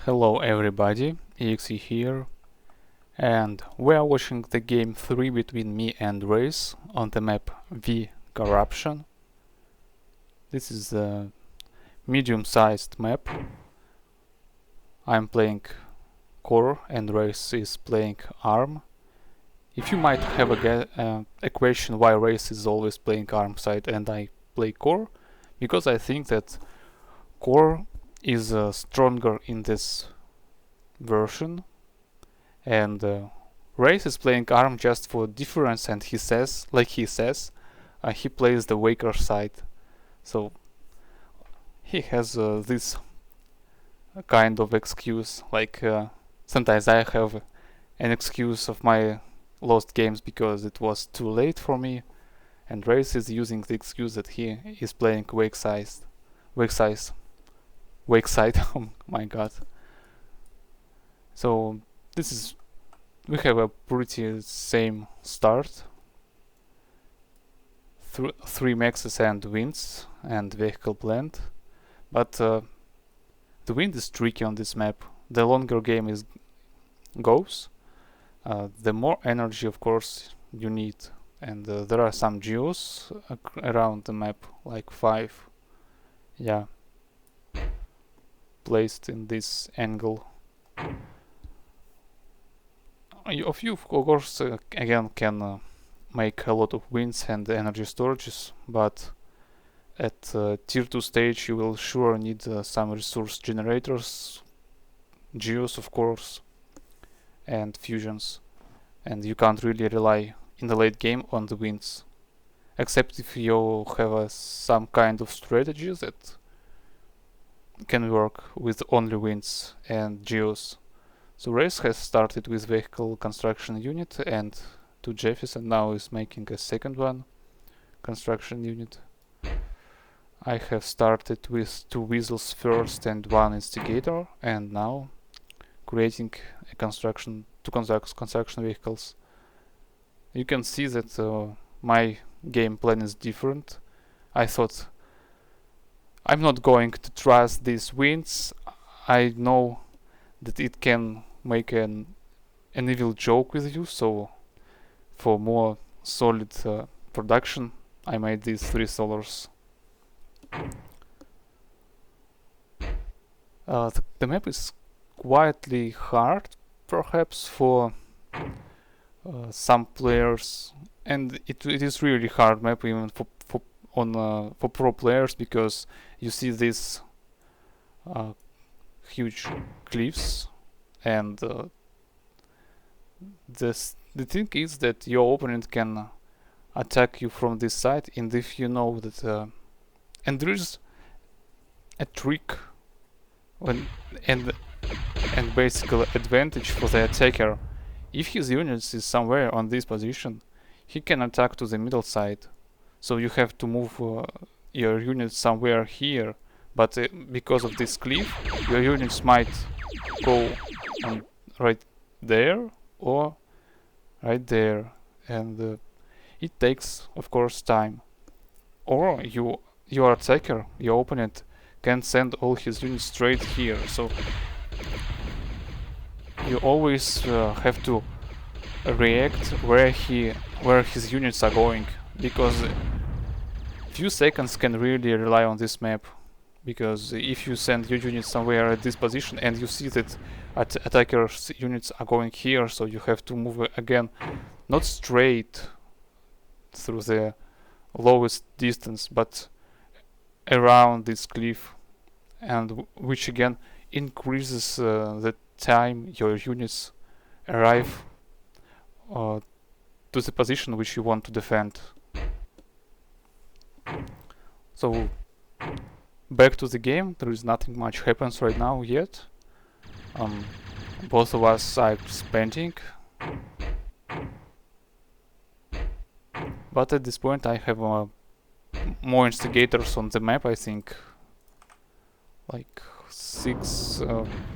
Hello everybody, EXE here, and we are watching the game 3 between me and Race on the map V Corruption. This is a medium-sized map. I'm playing Core and Race is playing ARM. If you might have a question why Race is always playing ARM side and I play Core, because I think that Core is stronger in this version, and Race is playing ARM just for difference, and he says he plays the weaker side, so he has this kind of excuse, like sometimes I have an excuse of my lost games because it was too late for me, and Race is using the excuse that he is playing weak side. Oh my god. So we have a pretty same start. 3 maxes and wins and vehicle blend, but the wind is tricky on this map. The longer game goes, the more energy of course you need, and there are some geos around the map, like 5, yeah, placed in this angle. Of you of course again can make a lot of wins and energy storages, but at tier 2 stage you will sure need some resource generators, geos of course, and fusions, and you can't really rely in the late game on the wins, except if you have some kind of strategy that can work with only wins and geos. So Race has started with vehicle construction unit and 2 Jeffys, and now is making a second one, construction unit. I have started with 2 weasels first and 1 instigator, and now creating a construction vehicles. You can see that my game plan is different. I thought I'm not going to trust these wins. I know that it can make an evil joke with you, so for more solid production I made these 3 solars. The map is quietly hard perhaps for some players, and it is really hard map even for pro players, because you see these huge cliffs, and the thing is that your opponent can attack you from this side, and if you know that and there is a trick and basically advantage for the attacker. If his units is somewhere on this position, he can attack to the middle side, so you have to move your units somewhere here, but because of this cliff your units might go right there or right there, and it takes of course time. Or your attacker, your opponent, can send all his units straight here, so you always have to react where his units are going, because few seconds can really rely on this map. Because if you send your units somewhere at this position and you see that attacker's units are going here, so you have to move again, not straight through the lowest distance, but around this cliff, and which again increases the time your units arrive to the position which you want to defend. So back to the game. There is nothing much happens right now yet. Both of us are expanding, but at this point I have more instigators on the map. I think like 6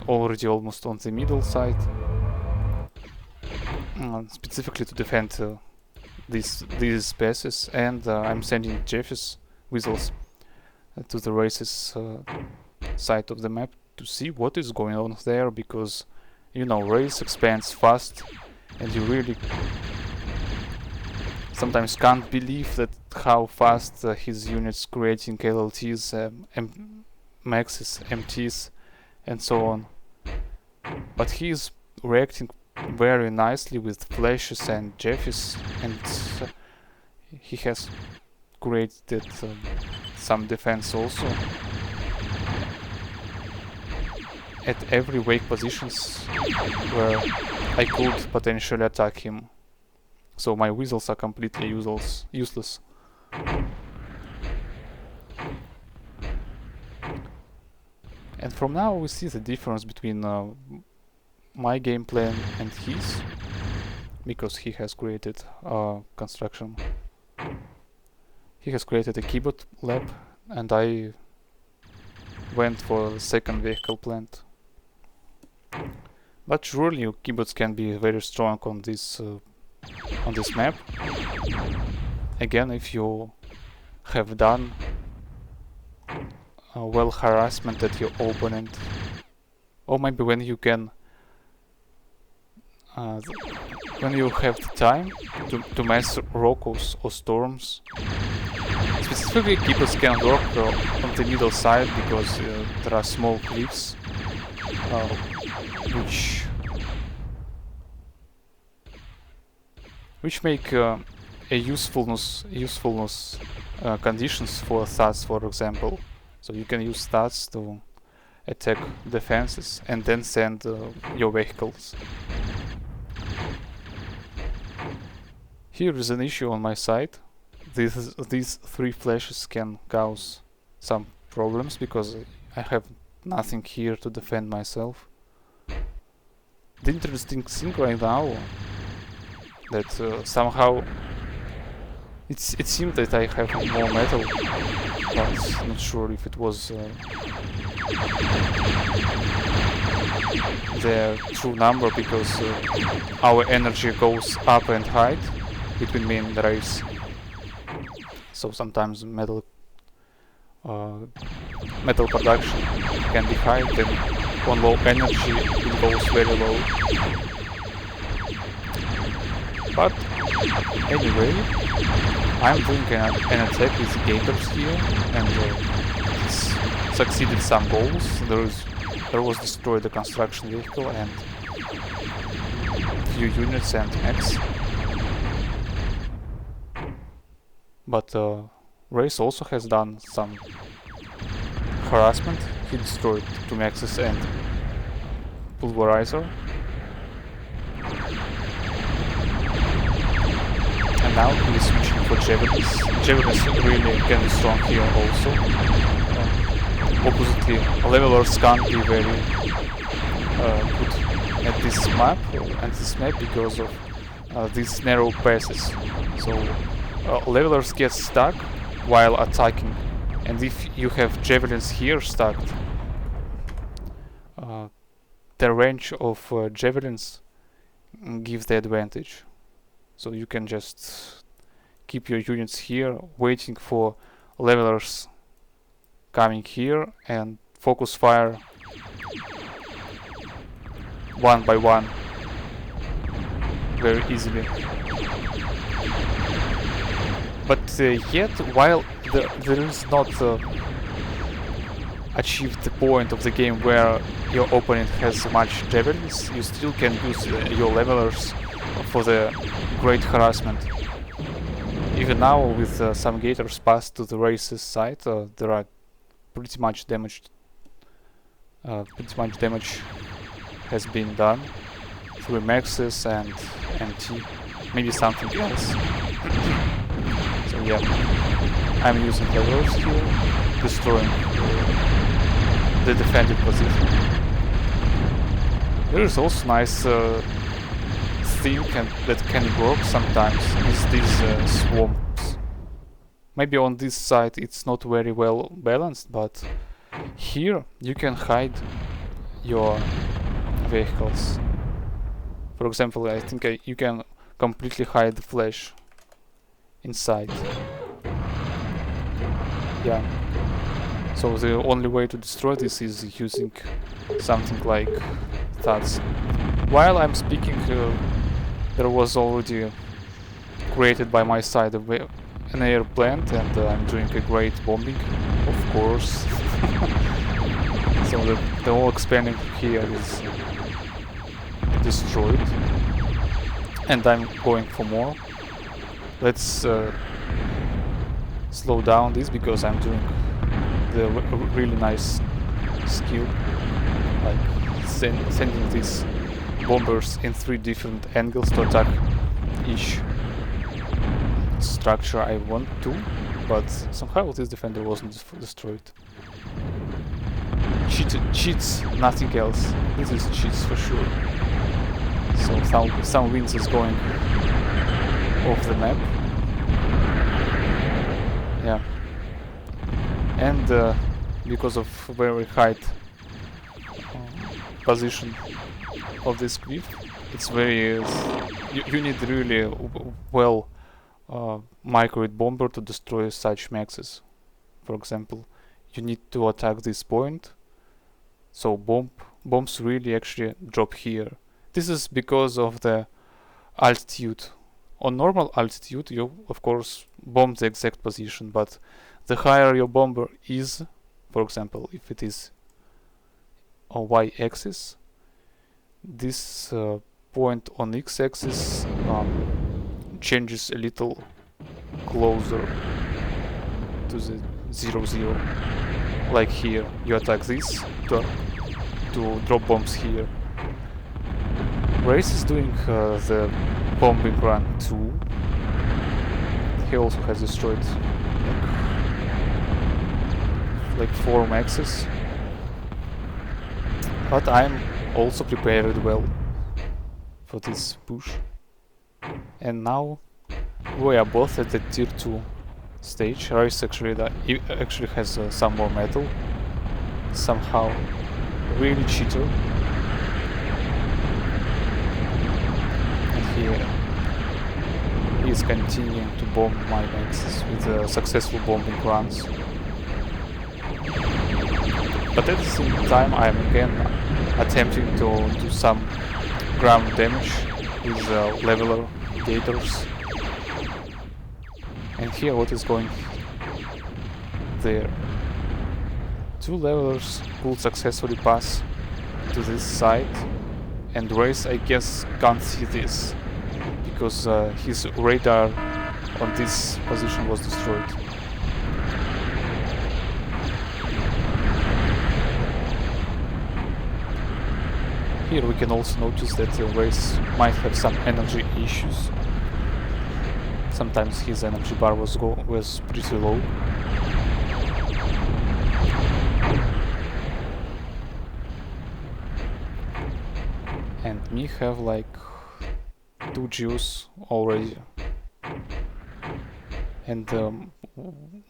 already almost on the middle side, specifically to defend these spaces, and I'm sending Jeffys weasels to the Race's side of the map to see what is going on there, because you know, race expands fast and you really sometimes can't believe that how fast his units creating LLTs, maxes, MTs and so on. But he is reacting very nicely with flashes and jeffs, and he has created some defense also at every wake positions where I could potentially attack him. So my weasels are completely useless. And from now we see the difference between my game plan and his, because he has created construction. He has created a keyboard lab, and I went for the second vehicle plant. But surely keyboards can be very strong on this map. Again, if you have done well harassment at your opponent, or maybe when you can when you have the time to mess Rocos or Storms. Specifically, keepers can work on the middle side because there are small cliffs which make a usefulness conditions for stats, for example. So you can use stats to attack defenses and then send your vehicles. Here is an issue on my side. These three flashes can cause some problems because I have nothing here to defend myself. The interesting thing right now that somehow it seemed that I have more metal, but not sure if it was the true number, because our energy goes up and high between me and the race. So sometimes metal production can be high, then on low energy it goes very low. But anyway, I'm doing an attack with gators here, and succeeded some goals. There was destroyed the construction vehicle and few units and mechs. But Race also has done some harassment. He destroyed 2 mechs and pulverizer. And now he is switching for javelins. Javelins really can be strong here also. Oppositely, levelers can't be very good at this map because of these narrow passes. So levelers get stuck while attacking, and if you have javelins here stacked, the range of javelins gives the advantage. So you can just keep your units here, waiting for levelers coming here, and focus fire one by one very easily. But yet, while there is not achieved the point of the game where your opponent has much javelins, you still can use your levelers for the great harassment. Even now, with some gators passed to the race's side, there are pretty much damage has been done through mexes and MT, maybe something else. So yeah, I'm using levelers here, destroying the defended position. There is also nice thing that can work sometimes is these swamps. Maybe on this side it's not very well balanced, but here you can hide your vehicles. For example, I think you can completely hide the flash inside. Yeah. So the only way to destroy this is using something like that. While I'm speaking, there was already created by my side an air plant, and I'm doing a great bombing, of course. So the whole expanding here is destroyed, and I'm going for more. Let's slow down this because I'm doing the really nice skill, like sending these bombers in 3 different angles to attack each structure I want to, but somehow this defender wasn't destroyed. Cheats, nothing else. This is cheats for sure. So some winds is going off the map. Yeah. And because of very high position of this cliff, it's very you need really well microwave bomber to destroy such maxes. For example, you need to attack this point, so bombs really actually drop here. This is because of the altitude. On normal altitude you of course bomb the exact position, but the higher your bomber is, for example if it is on y-axis, this point on x-axis changes a little closer to the 0, like here. You attack this to drop bombs here. Race is doing the bombing run too. He also has destroyed like 4 maxes, but I'm also prepared well for this push. And now we are both at the tier 2 stage. Rice actually has some more metal. Somehow really cheater. And he is continuing to bomb my maxes with successful bombing runs. But at the same time I am again attempting to do some ground damage with leveler gators. And here what is going there? 2 levelers could successfully pass to this side, and Race I guess can't see this because his radar on this position was destroyed. Here we can also notice that Race might have some energy issues. Sometimes his energy bar was pretty low. And me have like 2 geos already. And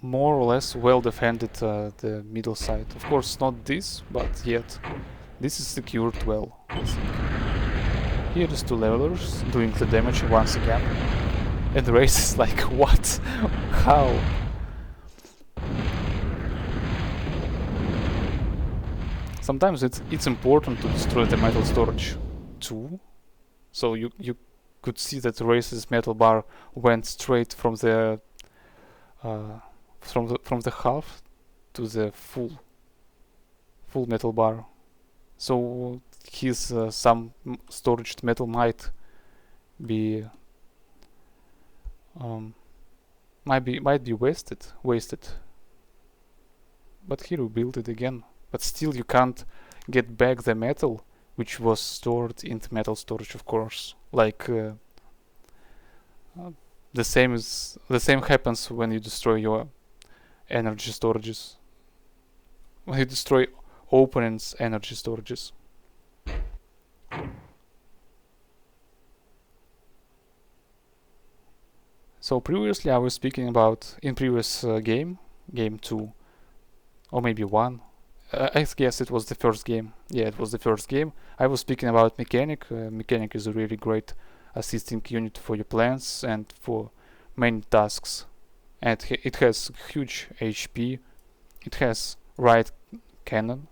more or less well defended the middle side. Of course not this, but yet this is secured well, I think. Here is 2 levelers doing the damage once again. And the Race is like, what? How? Sometimes it's important to destroy the metal storage too. So you could see that the Race's metal bar went straight from the half to the full metal bar. So his some storage metal might be wasted. But here we build it again. But still you can't get back the metal which was stored in the metal storage, of course. Like the same happens when you destroy your energy storages. When you destroy opponent's energy storages. So previously I was speaking about, in previous game 2, or maybe 1, I guess it was the first game. Yeah, it was the first game. I was speaking about Mechanic. Mechanic is a really great assisting unit for your plans and for many tasks. And it has huge HP. It has right cannon.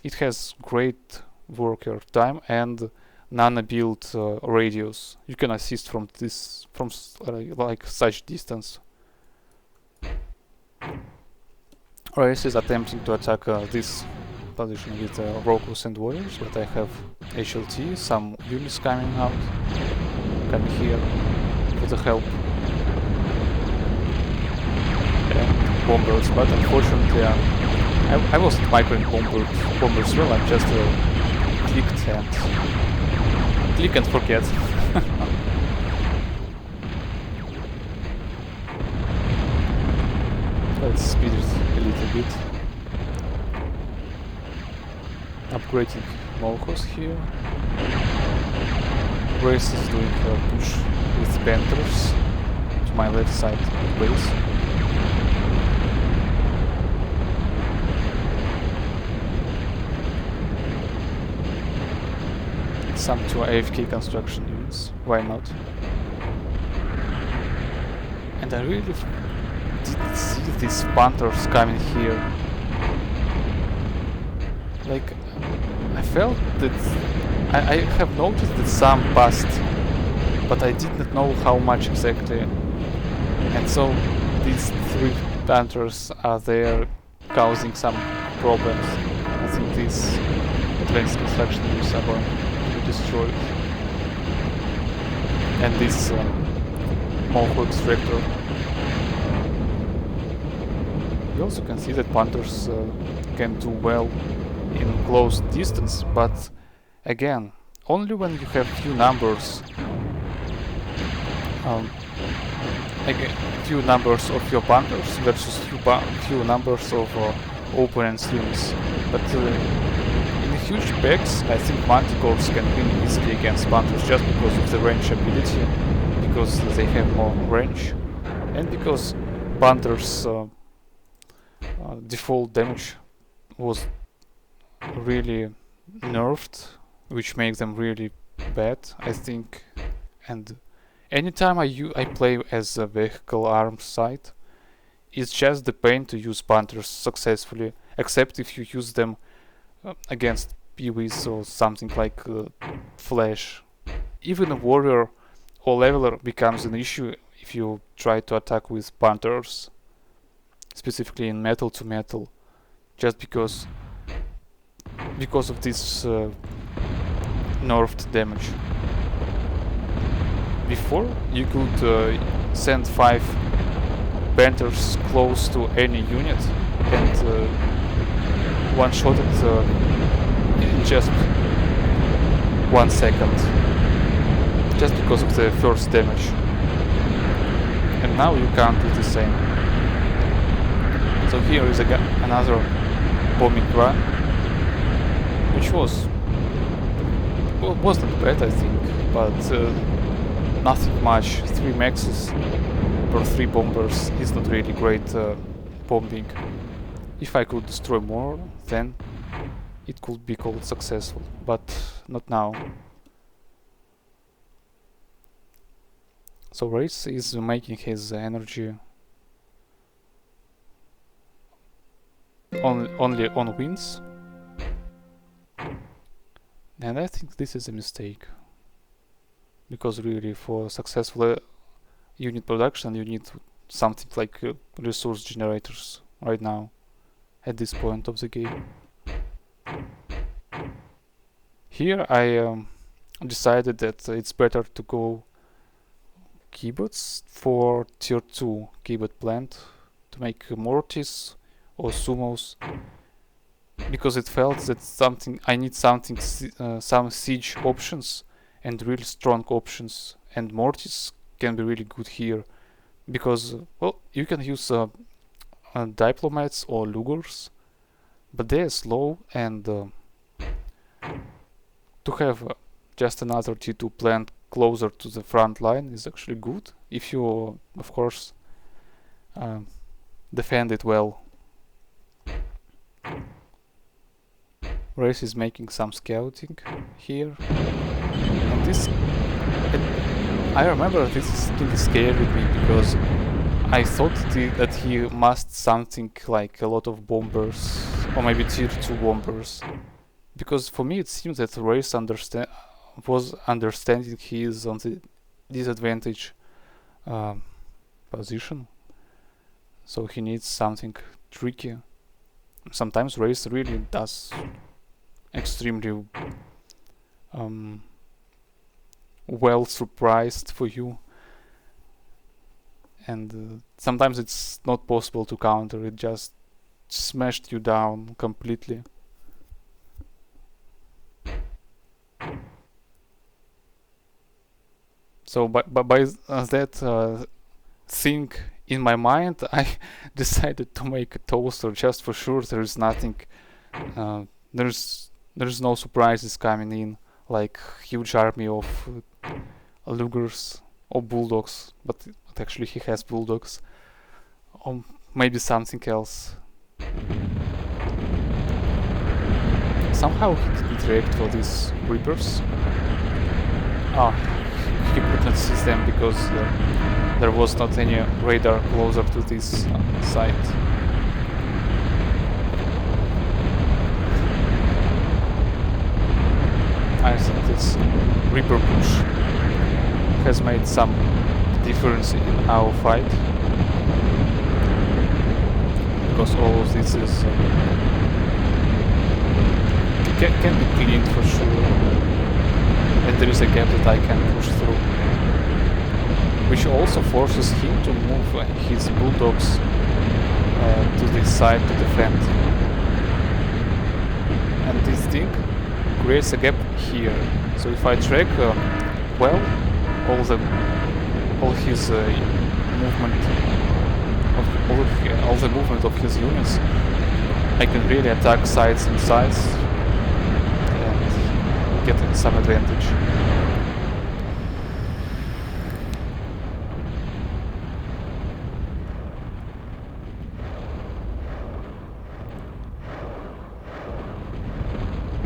It has great worker time and nano-build radius. You can assist from this, from like such distance. Race is attempting to attack this position with Rokus and Warriors, but I have HLT, some units coming out, coming here for the help. And bombers, but unfortunately I wasn't microing bombers well, I just click and forget. Let's speed it a little bit. Upgrading Mohos here. Grace is doing a push with Panthers to my left side of base. Some 2 AFK construction units, why not? And I really didn't see these Panthers coming here. Like, I felt that I have noticed that some passed, but I did not know how much exactly. And so these 3 Panthers are there causing some problems. I think these advanced construction units are going to be destroyed. And this Moho extractor. You also can see that Panthers can do well in close distance, but again, only when you have few numbers, few numbers of your Panthers versus few numbers of opponent's units. But in huge packs, I think Manticores can win easily against Panthers just because of the range ability, because they have more range, and because Panthers' default damage was really nerfed, which makes them really bad, I think. And anytime I play as a vehicle arms side, it's just the pain to use Panthers successfully, except if you use them against PvEs or something like Flash. Even a warrior or leveler becomes an issue if you try to attack with Panthers, specifically in metal to metal, just because of this nerfed damage. Before, you could send 5 Panthers close to any unit and one-shot it in just 1 second, just because of the first damage. And now you can't do the same. So here is another bombing run, which wasn't bad, I think, but nothing much. 3 maxes per 3 bombers is not really great bombing. If I could destroy more, then it could be called successful, but not now. So Race is making his energy only on wins, and I think this is a mistake, because really for successful unit production you need something like resource generators right now at this point of the game. Here I decided that it's better to go keyboards for tier 2 keyboard plant to make Mortis or Sumos, because it felt that I need something, some siege options and really strong options, and Mortis can be really good here, because well, you can use diplomats or lugers, but they are slow, and to have just another T2 plant closer to the front line is actually good, if you of course defend it well. Race is making some scouting here, and this, I remember this really scared me, because I thought that he must something like a lot of bombers, or maybe tier 2 bombers, because for me it seems that Race was understanding he is on the disadvantage position, so he needs something tricky. Sometimes Race really does extremely well surprised for you, and sometimes it's not possible to counter, it just smashed you down completely. So by that thing in my mind, I decided to make a toaster just for sure. There is nothing, there's no surprises coming in, like huge army of Lugers or Bulldogs, but actually he has Bulldogs, or maybe something else. Somehow he didn't react for these Reapers. He could not see them because there was not any radar closer to this site. I think this Reaper push has made some difference in our fight, because all of this is can be cleaned for sure, and there is a gap that I can push through, which also forces him to move his Bulldogs to this side to defend, and this thing creates a gap here. So if I track well all his movement all the movement of his units, I can really attack sides and sides and get some advantage.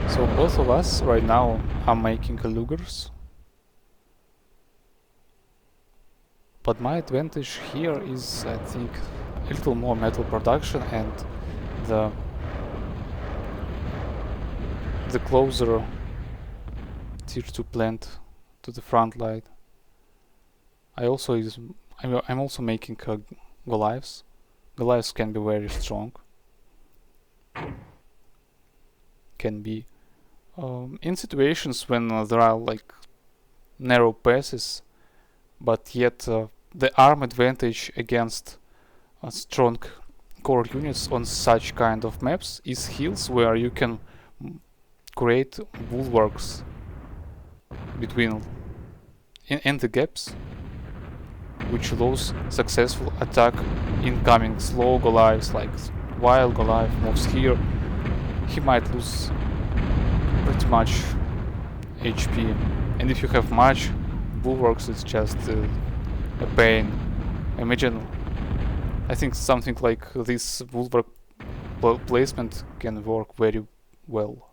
So both of us right now are making Lugers, but my advantage here is, I think, a little more metal production and the closer tier 2 plant to the front line. I'm also making Goliaths. Goliaths can be very strong. Can be in situations when there are like narrow passes, but yet the arm advantage against strong core units on such kind of maps is hills, where you can create bulwarks between in the gaps, which allows successful attack incoming slow Goliaths. Like while Goliath moves here, he might lose pretty much HP, and if you have much bulwarks, it's just a pain. Imagine, I think something like this bulwark placement can work very well,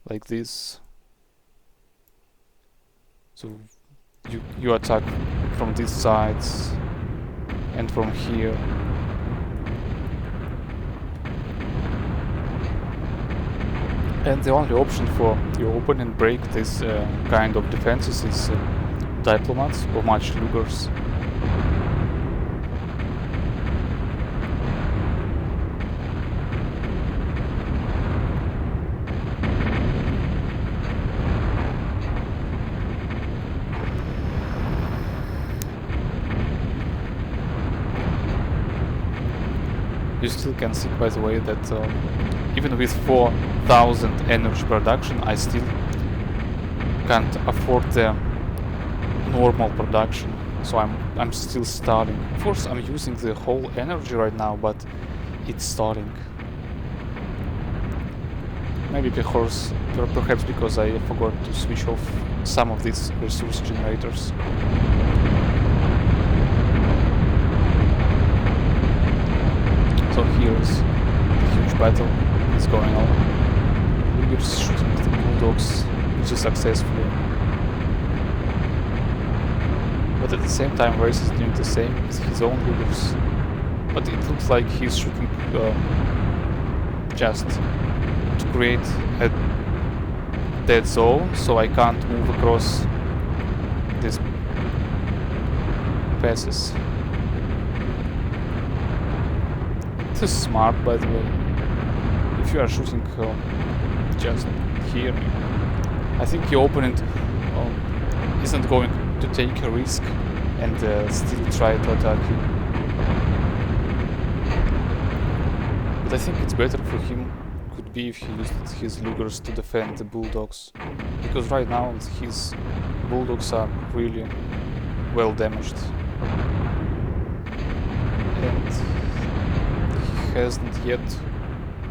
like this. So you attack from these sides and from here. And the only option for your opponent break this kind of defenses is diplomats or much Lugers. You still can see, by the way, that even with 4,000 energy production, I still can't afford the normal production, so I'm still starting. Of course, I'm using the whole energy right now, but it's starting. Maybe perhaps because I forgot to switch off some of these resource generators. So here's a huge battle is going on. We're shooting the Bulldogs, which is successfully. But but at the same time Race is doing the same with his own Lugers. But it looks like he's shooting just to create a dead zone, so I can't move across these passes. This is smart, by the way. If you are shooting just here, I think your opponent isn't going to take a risk and still try to attack you. But I think it's better for him could be if he used his Lugers to defend the Bulldogs, because right now his Bulldogs are really well damaged. And he hasn't yet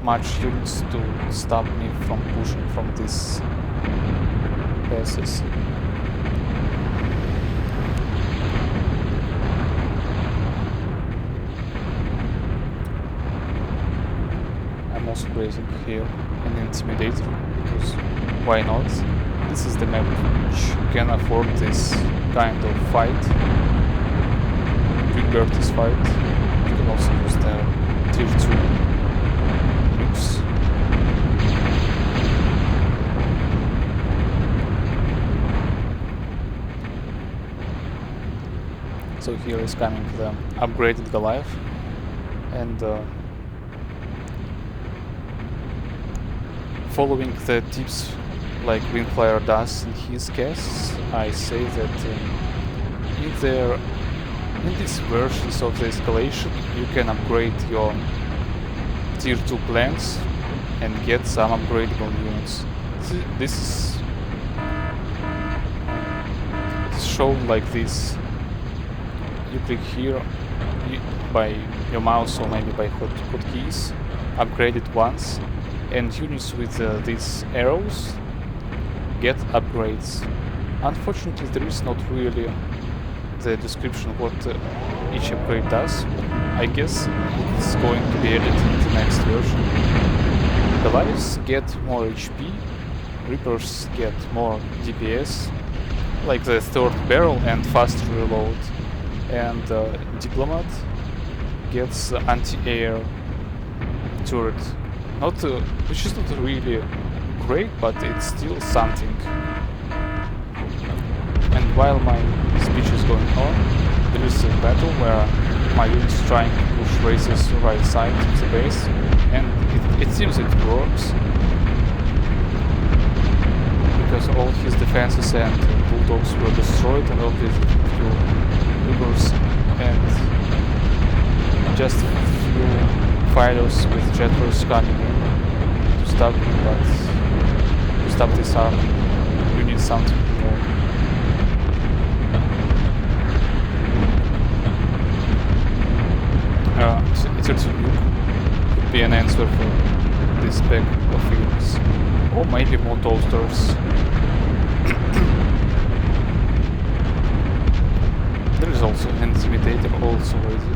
much units to stop me from pushing from these passes. I'm also raising here an Intimidator, because why not? This is the map which can afford this kind of fight. Quick Bertis fight. You can also use the tier 2 nukes. So here is coming the upgraded Goliath, and following the tips like Windflyer does in his casts, I say that in these versions of the Escalation you can upgrade your tier 2 plants and get some upgradable units. This is shown like this. You click here by your mouse or maybe by hotkeys, upgrade it once, and units with these arrows get upgrades. Unfortunately, there is not really the description what each upgrade does. I guess it's going to be added in the next version. Goliaths get more HP, Reapers get more DPS, like the third barrel and faster reload, and Diplomat gets anti-air turret. Which is not really great, but it's still something. And while my speech is going on, there is a battle where my unit is trying to push Race's right side of the base, and it seems it works, because all his defenses and Bulldogs were destroyed, and all these few Lugers and just a few fighters with jetters coming in to stop me, but to stop this army you need something more. It's a nuke could be an answer for this pack of units, or maybe more toasters. There is also an Intimidator also ready,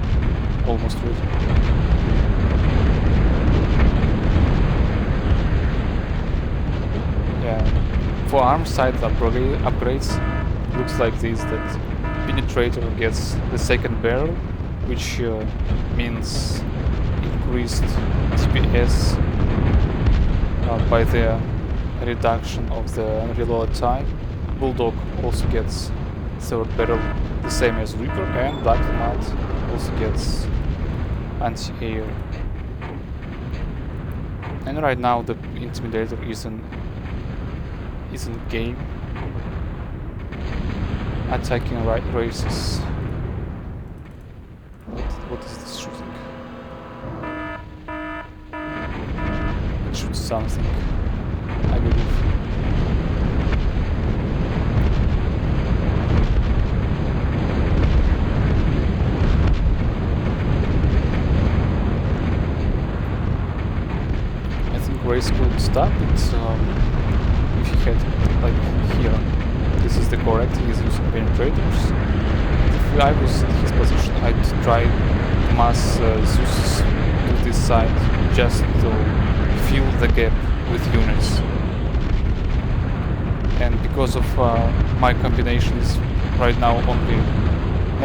almost ready. Yeah, for arm side upgrades, looks like this, that Penetrator gets the second barrel, which means increased DPS by the reduction of the reload time. Bulldog also gets third barrel, the same as Reaper, and Black Mat also gets anti-air. And right now the Intimidator is in game, attacking Races. What is this shooting? It shoots something, I believe. I think Race could stop it if he had, like here. This is the correct, he is using penetrators. If I was in his position, I'd try to mass Zeus to this side just to fill the gap with units. And because of my combination is right now only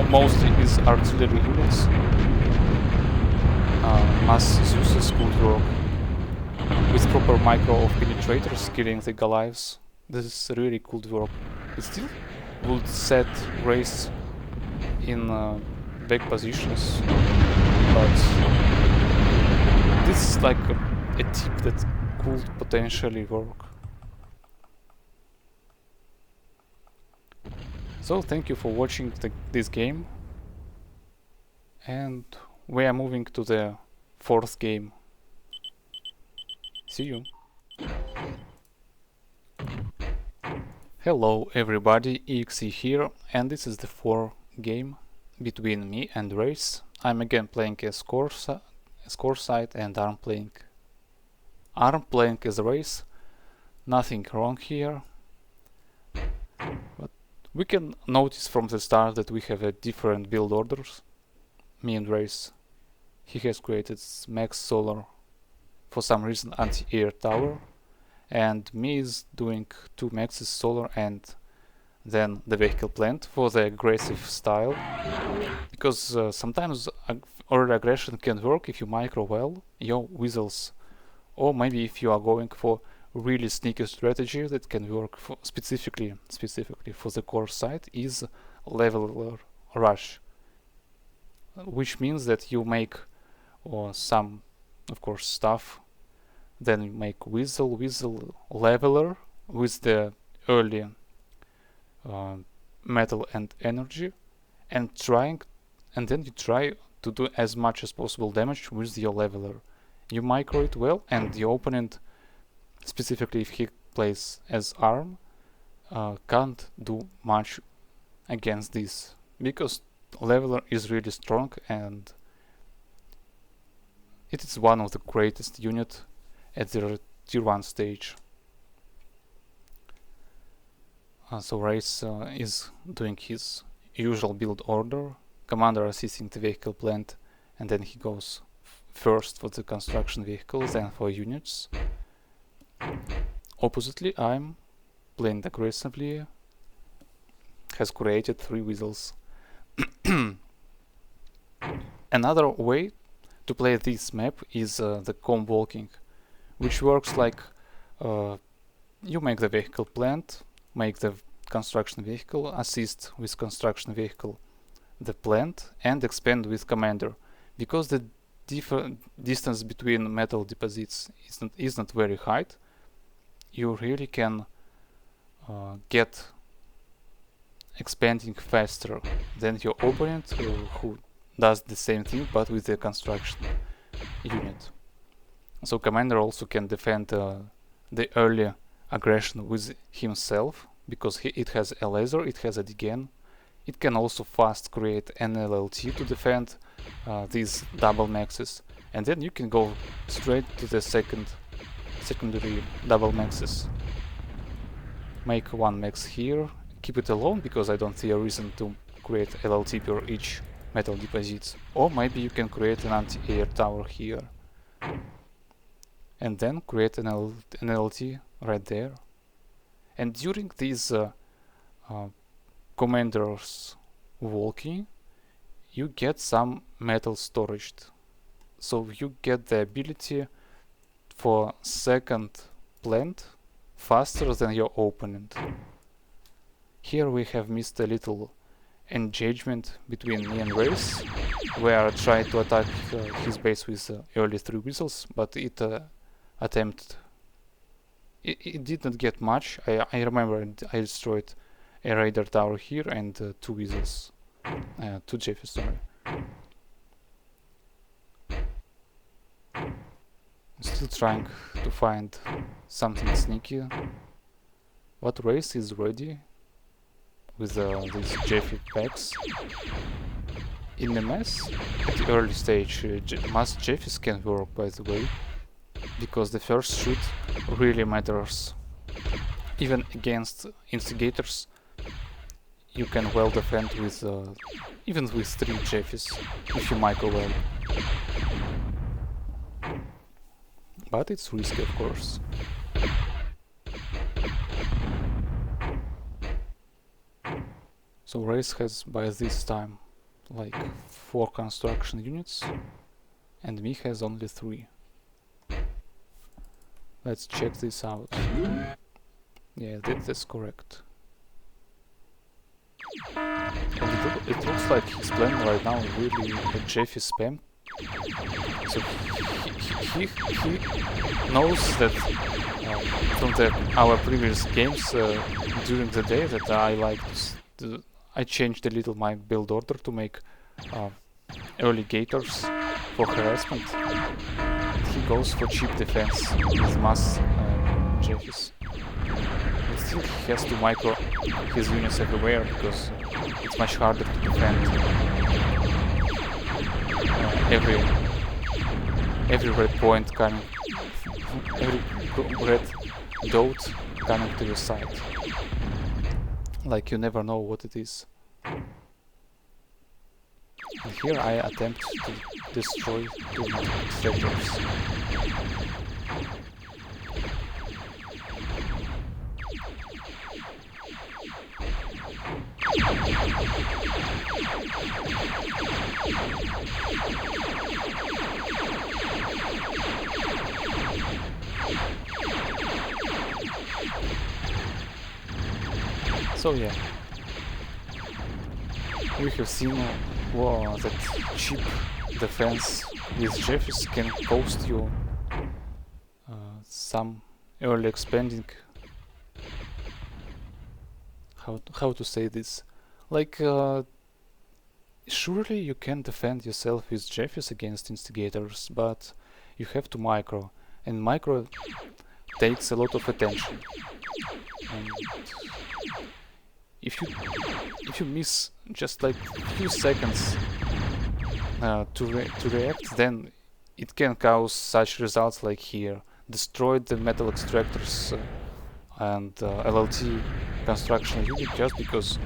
mostly is artillery units. Mass Zeus's could work with proper micro of penetrators killing the Goliaths. This really could work. It still would set race in back positions, but this is like a tip that could potentially work. So thank you for watching this game, and we are moving to the fourth game. See you. Hello everybody, EXE here, and this is the fourth game between me and Race. I'm again playing as score side and I'm playing as Race. Nothing wrong here, but we can notice from the start that we have a different build orders. Me and Race, he has created max solar, for some reason anti-air tower, and me is doing 2 maxes solar and then the vehicle plant for the aggressive style, because sometimes early aggression can work if you micro well your weasels, or maybe if you are going for really sneaky strategy that can work for specifically for the core side is leveler rush, which means that you make some of course stuff, then you make weasel leveler with the early metal and energy, and then you try to do as much as possible damage with your leveler. You micro it well, and the opponent, specifically if he plays as arm, can't do much against this, because leveler is really strong and it is one of the greatest unit at the tier 1 stage. So Race is doing his usual build order, commander assisting the vehicle plant, and then he goes first for the construction vehicles, then for units. Oppositely, I'm playing aggressively, has created 3 weasels. Another way to play this map is the comb walking, which works like you make the vehicle plant, make the construction vehicle, assist with construction vehicle the plant, and expand with commander, because the distance between metal deposits isn't very high. You really can get expanding faster than your opponent who does the same thing but with the construction unit. So commander also can defend the early aggression with himself, because it has a laser, it has a degen. It can also fast create an LLT to defend these double maxes, and then you can go straight to the secondary double maxes. Make 1 max here, keep it alone because I don't see a reason to create LLT per each metal deposits, or maybe you can create an anti-air tower here and then create an LLT right there. And during these commanders walking, you get some metal storage, so you get the ability for second plant faster than your opponent. Here we have missed a little engagement between me and Race, where I tried to attack his base with early 3 weasels, but it did not get much. I remember I destroyed a radar tower here and 2 weasels, 2 Jeffys, sorry. I'm still trying to find something sneaky, but Race is ready with these Jeffy packs. In the mass, at the early stage, mass Jeffys can work, by the way, because the first shoot really matters. Even against instigators, you can well defend with even with 3 Jeffys if you micro well. But it's risky, of course. So Race has by this time like 4 construction units, and me has only 3. Let's check this out. Yeah, that's correct. And it looks like he's playing right now really a Jeffy spam. So he knows that from our previous games during the day that I like I changed a little my build order to make early gators for harassment. He goes for cheap defense with mass Jeffys. But still he has to micro his units everywhere because it's much harder to defend every red point coming, every red dot coming to your side. Like you never know what it is. And here I attempt to destroy 2 extractors. So yeah, we have seen that cheap defense with Jeffys can cost you some early expanding. How to say this? Like surely you can defend yourself with Jeffys against instigators, but you have to micro, and micro takes a lot of attention. And if you miss just like a few seconds to react, then it can cause such results like here. Destroyed the metal extractors and LLT construction unit just because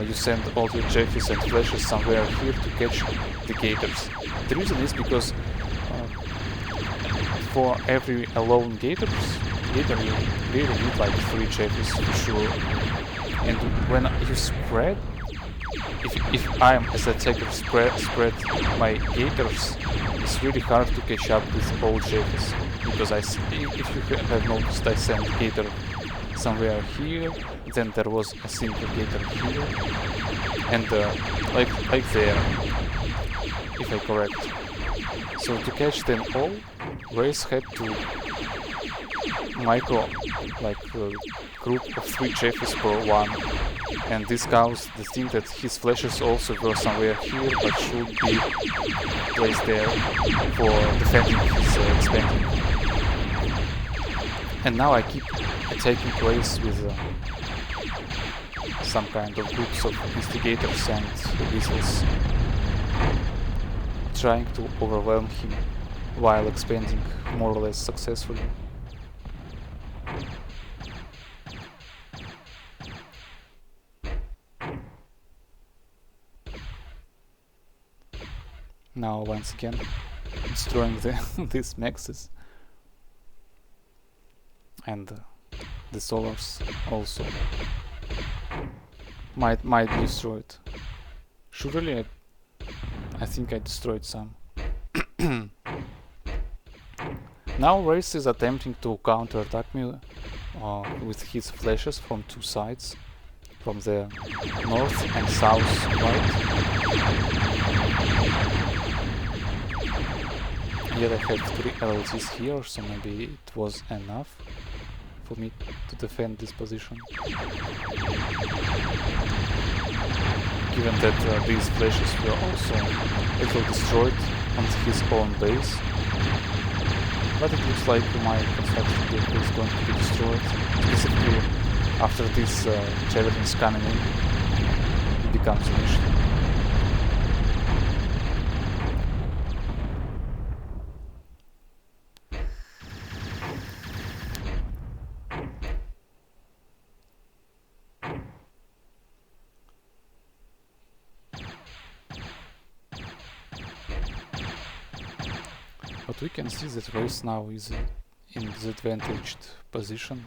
you send all your Jeffys and flashes somewhere here to catch the gators. The reason is because for every alone gator you really need like 3 Jeffys for sure. And when you spread, if I am as a attacker spread my gators, it's really hard to catch up with all Jeffys. Because if you have noticed, I sent gator somewhere here, then there was a single gator here, and like there, if I correct. So to catch them all, Race had to micro like a group of 3 Jeffys per one, and this caused the thing that his flashes also were somewhere here, but should be placed there for defending his expanding. And now I keep attacking Race with some kind of groups of instigators and whistles, trying to overwhelm him while expanding more or less successfully. Now once again destroying these maxes, and the solars also might be destroyed. Surely I think I destroyed some. Now Race is attempting to counterattack me with his flashes from 2 sides, from the north and south right. Yet I have 3 LLTs here, so maybe it was enough for me to defend this position. Given that these flashes were also a little destroyed on his own base. But it looks like my construction vehicle is going to be destroyed, specifically after these javelins coming in, it becomes an issue. But we can see that Race now is in disadvantaged position.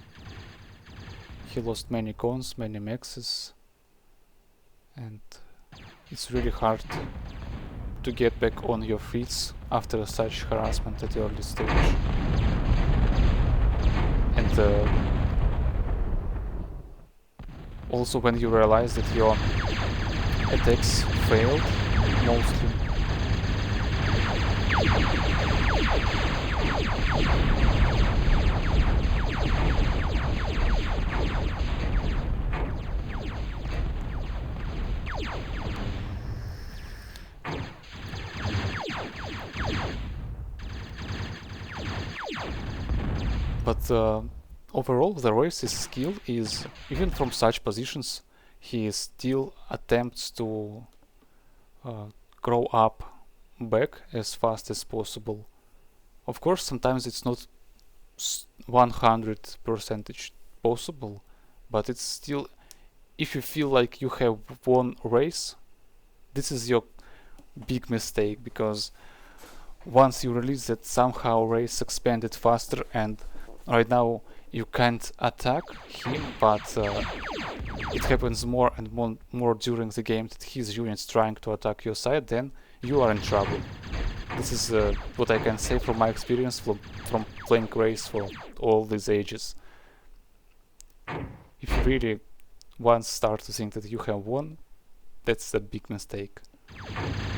He lost many cons, many maxes, and it's really hard to get back on your feet after such harassment at the early stage. And also when you realize that your attacks failed mostly, but overall the race's skill is, even from such positions, he still attempts to grow up back as fast as possible. Of course, sometimes it's not 100% possible, but it's still, if you feel like you have won a race, this is your big mistake, because once you release that somehow race expanded faster and right now you can't attack him, but it happens more and more during the game that his units trying to attack your side, then you are in trouble. This is what I can say from my experience from playing race for all these ages. If you really once start to think that you have won, that's a big mistake.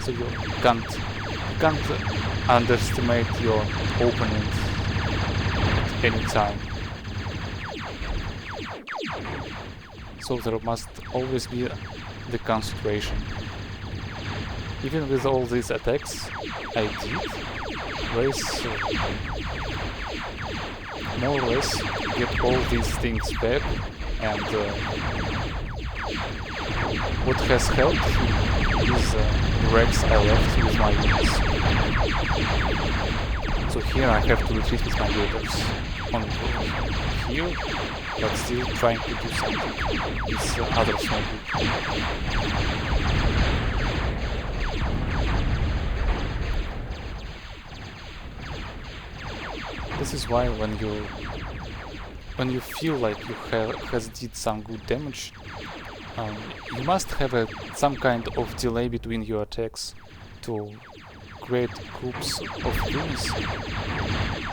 So you can't underestimate your opponent at any time. So there must always be the concentration. Even with all these attacks I did, race more or less get all these things back, and what has helped is the wrecks I left with my units. So here I have to retreat with my gators on here, but still trying to do something with other small group. This is why when you feel like you has did some good damage, you must have some kind of delay between your attacks to create groups of units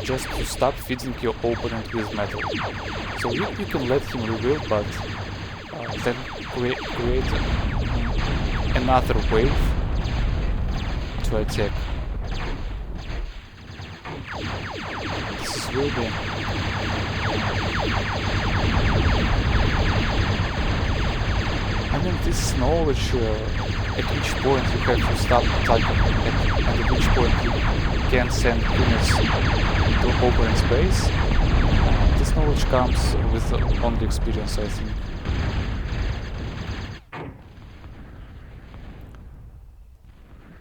just to stop feeding your opponent with metal. So you can let him rebuild, but then create another wave to attack. This is really I mean, this knowledge at which point you have to stop attacking and at which point you can send units to open space, this knowledge comes with only experience, I think.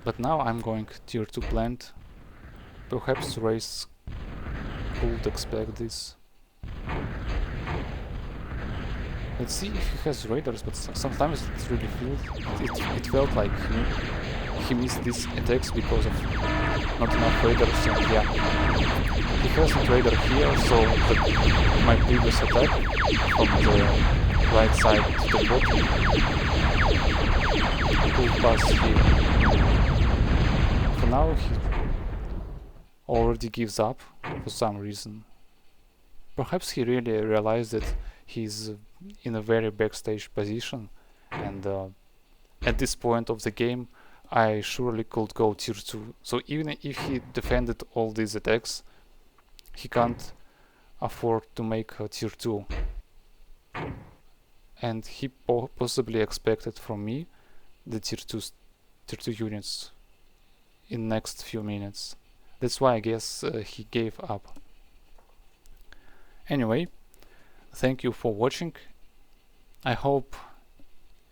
But now I'm going tier 2 plant. Perhaps race could expect this. Let's see if he has raiders, but sometimes it really it felt like he missed these attacks because of not enough raiders, and yeah, he has a raider here, so my previous attack from the right side to the bottom could pass here. For now he already gives up for some reason. Perhaps he really realized that he's in a very backstage position, and at this point of the game I surely could go tier 2. So even if he defended all these attacks, he can't afford to make a tier 2. And he possibly expected from me the tier 2 units in next few minutes. That's why I guess he gave up. Anyway, thank you for watching. I hope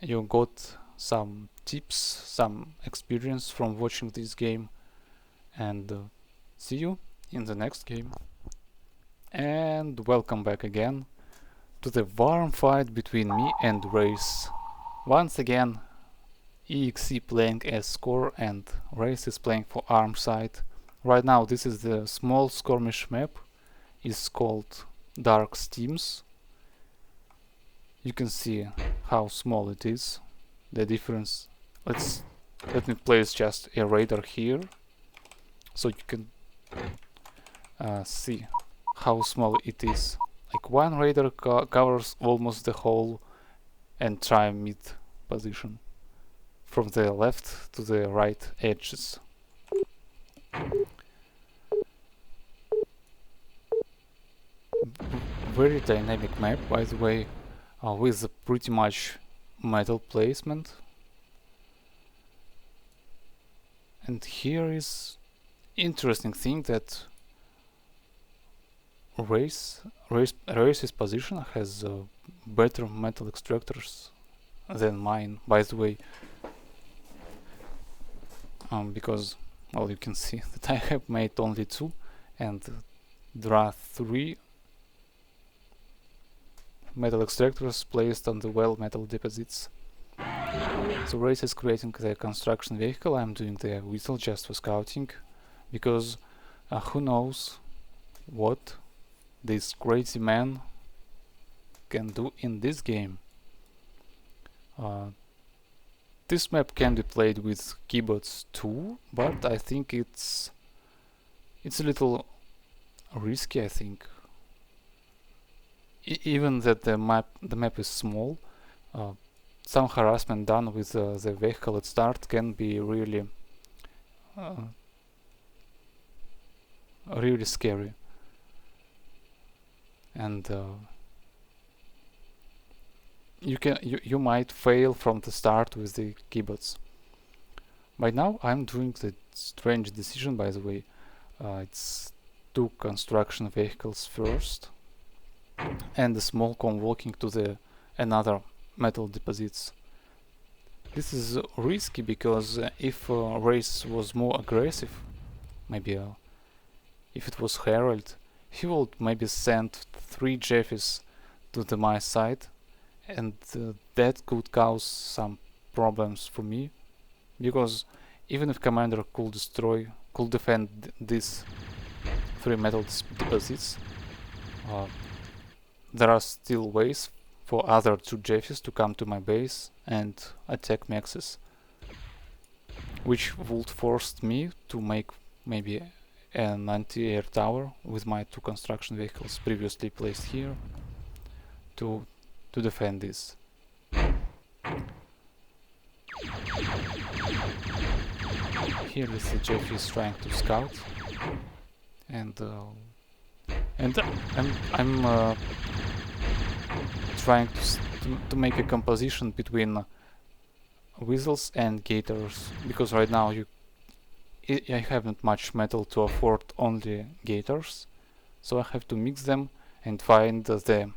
you got some tips, some experience from watching this game, and see you in the next game. And welcome back again to the warm fight between me and Race. Once again, EXE playing as score and Race is playing for arm side. Right now this is the small skirmish map. It's called Dark Steams. You can see how small it is. the difference. Let me place just a radar here, so you can see how small it is. Like one radar covers almost the whole entire mid position, from the left to the right edges. Very dynamic map, by the way, with pretty much metal placement. And here is interesting thing that Race's position has better metal extractors than mine, by the way, because, well, you can see that I have made only 2 and there are 3 metal extractors placed on the well metal deposits. So Race is creating the construction vehicle. I'm doing the whistle just for scouting, because who knows what this crazy man can do in this game. This map can be played with keyboards too, but I think it's a little risky, I think. Even that the map is small, some harassment done with the vehicle at start can be really really scary. And you might fail from the start with the keyboards. By now I'm doing the strange decision, by the way. It's 2 construction vehicles first and a small con walking to the another metal deposits. This is risky because if Race was more aggressive, maybe if it was Herald, he would maybe send 3 Jeffies to my side, and that could cause some problems for me, because even if Commander could defend these 3 metal deposits, there are still ways for other 2 Jeffies to come to my base and attack Mexes, which would force me to make maybe an anti-air tower with my 2 construction vehicles previously placed here to defend this. Here is the Jeffy is trying to scout, and I'm trying to make a composition between whistles and gators, because right now I haven't much metal to afford only gators, so I have to mix them and find the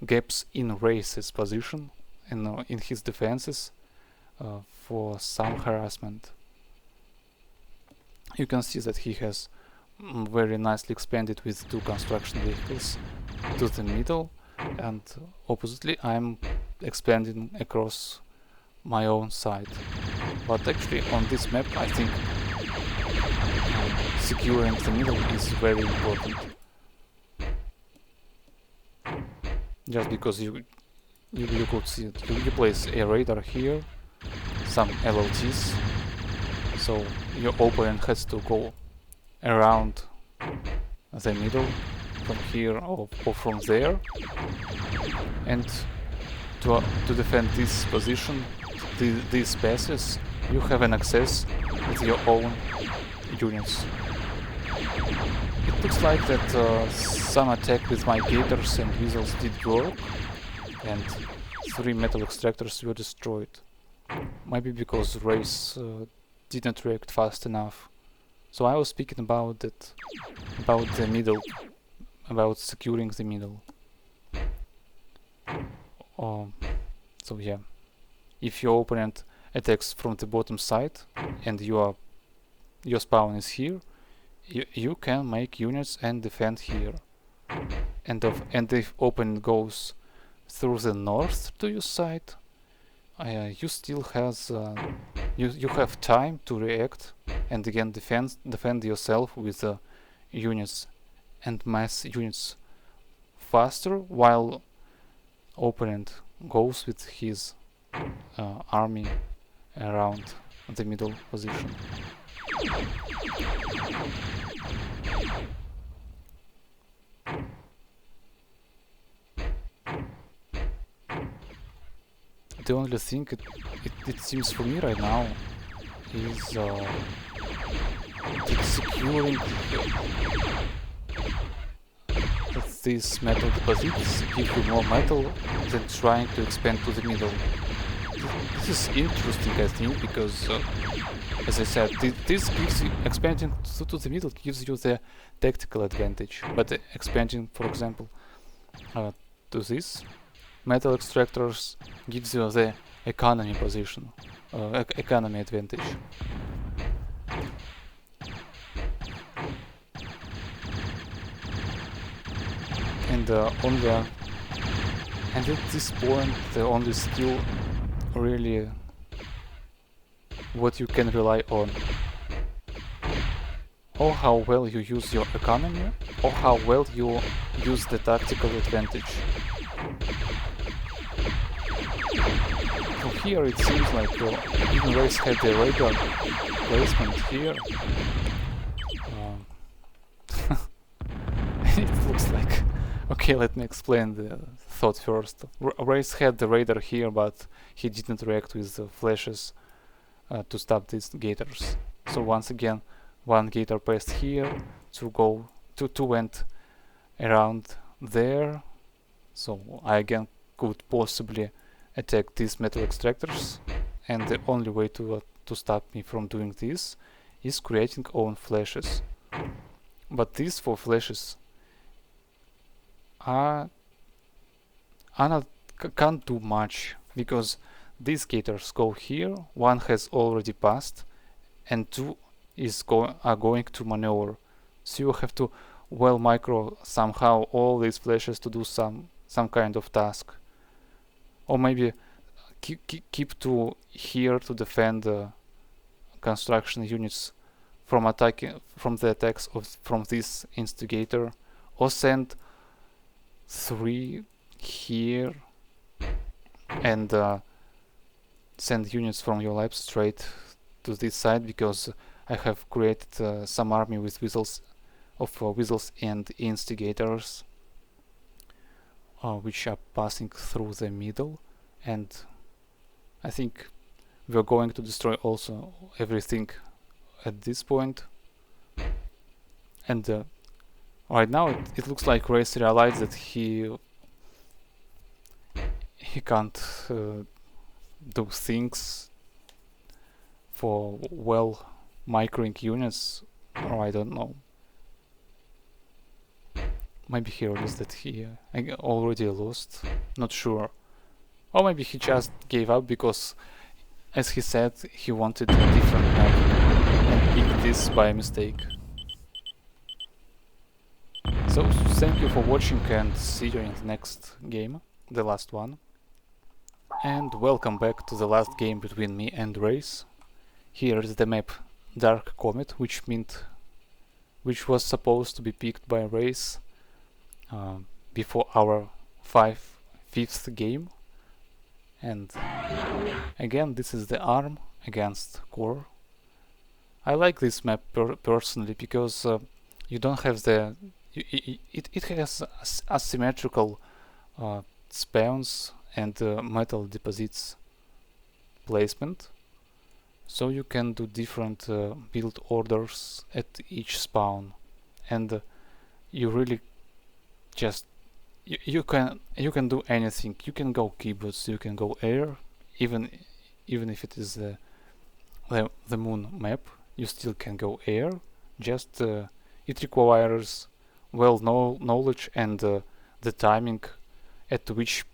gaps in Race's position and in his defenses for some harassment. You can see that he has very nicely expanded with 2 construction vehicles to the middle, and oppositely I'm expanding across my own side. But actually on this map I think securing the middle is very important, just because you could see it. You place a radar here, some LLTs, so your opponent has to go around the middle from here or from there, and to defend this position, these passes, you have an access with your own units. It looks like that some attack with my gators and weasels did work, and 3 metal extractors were destroyed. Maybe because Race didn't react fast enough. So I was speaking about that, about the middle, about securing the middle. So yeah, if your opponent attacks from the bottom side and your spawn is here, you can make units and defend here. And if opponent goes through the north to your side, you still has you have time to react and again defend yourself with units and mass units faster, while opponent goes with his army around the middle position. The only thing it seems for me right now is that securing these metal deposits give you more metal than trying to expand to the middle. This is interesting, I think, because as I said, this gives you, expanding to the middle gives you the tactical advantage, but expanding, for example, to this metal extractors gives you the economy position, economy advantage. And and at this point, the only skill really what you can rely on, or how well you use your economy, or how well you use the tactical advantage. So here it seems like even Race had the radar placement here. It looks like... Okay, let me explain the thought first. Race had the radar here, but he didn't react with the flashes to stop these gators. So once again, one gator passed here, two went around there. So I again could possibly attack these metal extractors, and the only way to stop me from doing this is creating own flashes. But these 4 flashes can't do much, because these gators go here, one has already passed, and 2 are going to maneuver. So you have to well micro somehow all these flashes to do some kind of task, or maybe keep to here to defend construction units from the attacks from this instigator, or send 3 here and send units from your lab straight to this side, because I have created some army with weasels and instigators which are passing through the middle, and I think we're going to destroy also everything at this point. And right now it looks like Race realized that he can't do things for well microing units, or I don't know. Maybe he realized that he already lost, not sure. Or maybe he just gave up because, as he said, he wanted a different map and picked this by mistake. So thank you for watching, and see you in the next game, the last one. And welcome back to the last game between me and Race. Here is the map Dark Comet, which was supposed to be picked by Race before our 5th game. And again, this is the arm against core. I like this map personally, because you don't have the... It has asymmetrical spawns and metal deposits placement, so you can do different build orders at each spawn, and you really just you can do anything. You can go kibbutz, you can go air, even if it is the moon map, you still can go air. Just it requires well knowledge and the timing at which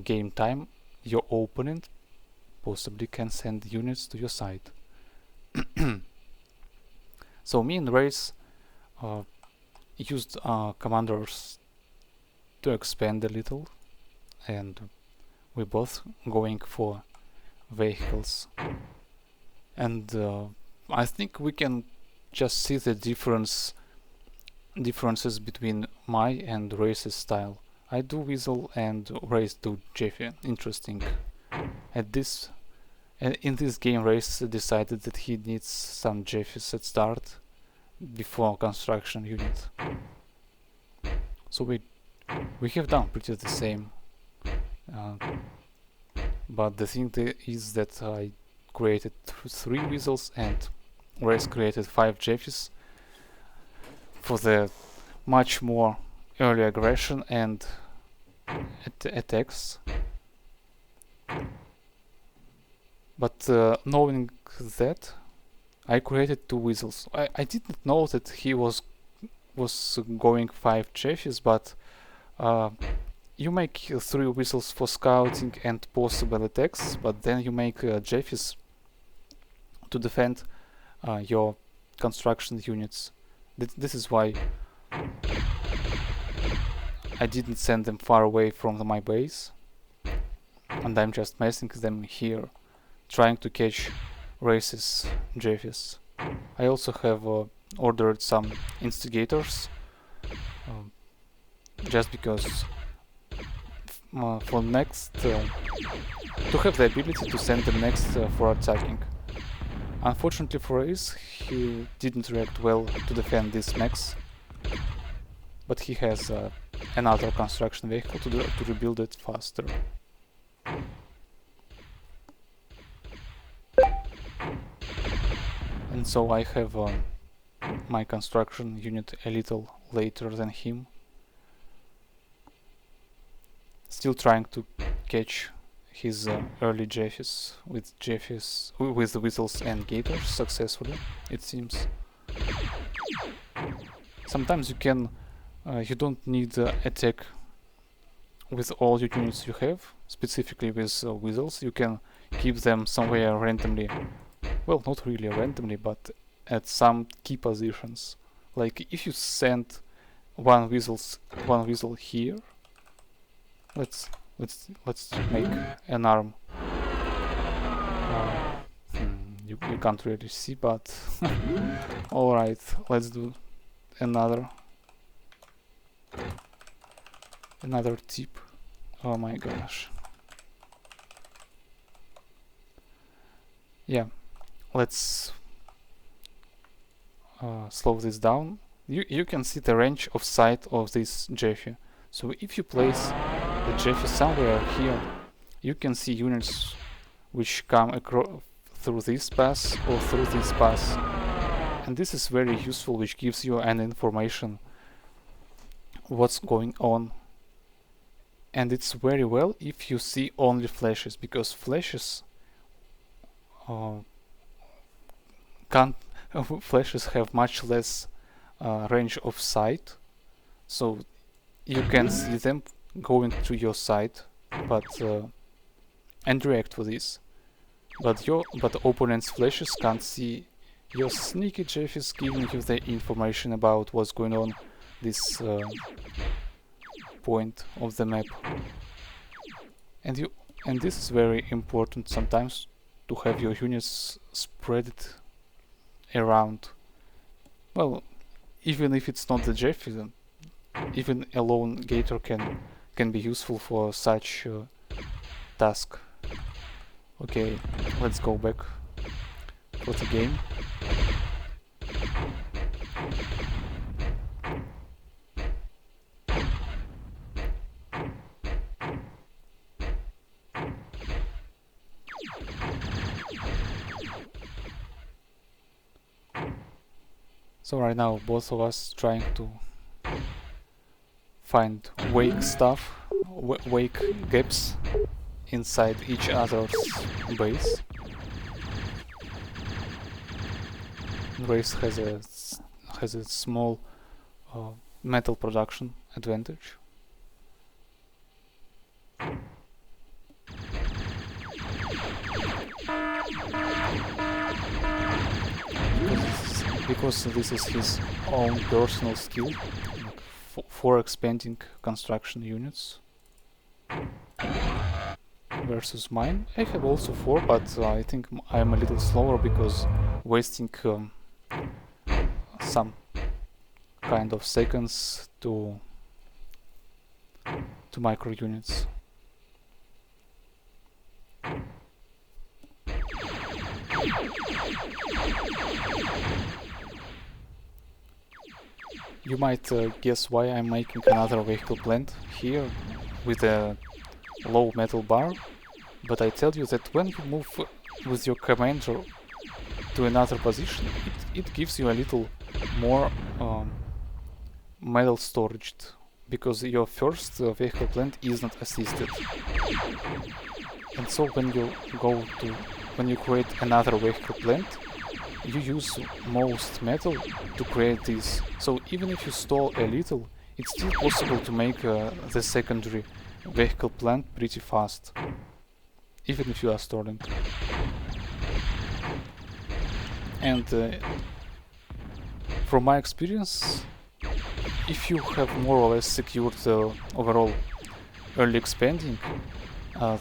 game time your opponent possibly can send units to your side. So me and Race used commanders to expand a little, and we both going for vehicles, and I think we can just see the differences between my and Race's style. I do Weasel and Race do Jeffy. Interesting. at this in this game, Race decided that he needs some Jeffys at start before construction unit. So we have done pretty the same, but the thing is that I created 3 weasels and Race created 5 Jeffys for the much more early aggression and attacks. But knowing that, I created 2 weasels. I didn't know that he was going 5 Jeffys, but you make 3 weasels for scouting and possible attacks, but then you make Jeffys to defend your construction units. This is why I didn't send them far away from my base, and I'm just messing them here, trying to catch Race's Jeffys. I also have ordered some instigators, just because for next to have the ability to send them next for attacking. Unfortunately for Race, he didn't react well to defend this max, but he has another construction vehicle to rebuild it faster. And so I have my construction unit a little later than him, still trying to catch his early Jeffys with the weasels and gators successfully, it seems. Sometimes you can you don't need attack with all your units you have, specifically with weasels. You can keep them somewhere randomly. Well, not really randomly, but at some key positions. Like if you send one weasel here, let's make an arm. You can't really see, but all right, let's do another tip. Oh my gosh. Yeah, let's slow this down. You can see the range of sight of this Jeffy. So if you place the Jeffy somewhere here, you can see units which come through this pass or through this pass. And this is very useful, which gives you an information what's going on. And it's very well if you see only flashes, because flashes flashes have much less range of sight, so you can see them going to your side, but and react to this. But opponent's flashes can't see your sneaky Jeffys, giving you the information about what's going on this point of the map. And this is very important sometimes, to have your units spread around. Well, even if it's not the Jeffy, then even a lone gator can be useful for such task. Okay, let's go back for the game. So right now both of us trying to find wake stuff, wake gaps inside each other's base. Race has a small metal production advantage. Because this is his own personal skill, like for expanding construction units versus mine. I have also 4, but I think I'm a little slower because wasting some kind of seconds to micro units. You might guess why I'm making another vehicle plant here with a low metal bar, but I tell you that when you move with your commander to another position, it gives you a little more metal storage, because your first vehicle plant is not assisted. And so when you create another vehicle plant, you use most metal to create this. So even if you stall a little, it's still possible to make the secondary vehicle plant pretty fast, even if you are stalling. And from my experience, if you have more or less secured the overall early expanding,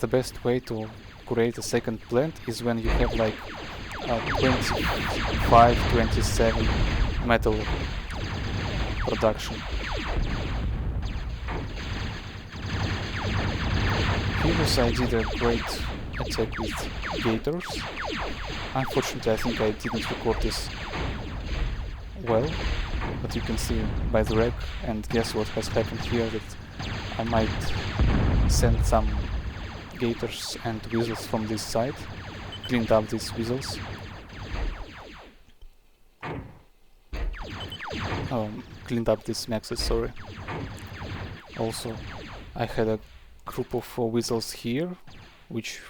the best way to create a second plant is when you have like 25, 27 metal production. Previously I did a great attack with gators. Unfortunately I think I didn't record this well, but you can see by the wreck, and guess what has happened here, that I might send some gators and weasels from this side, cleaned up these weasels. Cleaned up these maxes, sorry. Also, I had a group of weasels here, which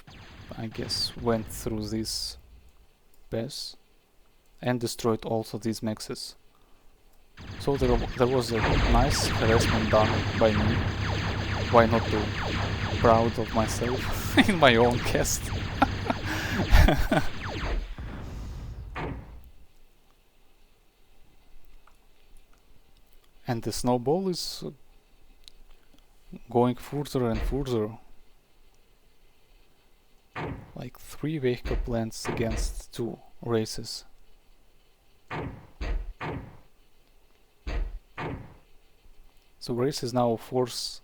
I guess went through this pass and destroyed also these maxes. So there was a nice harassment done by me. Why not be proud of myself in my own cast? And the snowball is going further and further. Like 3 vehicle plants against 2 races. So race is now forced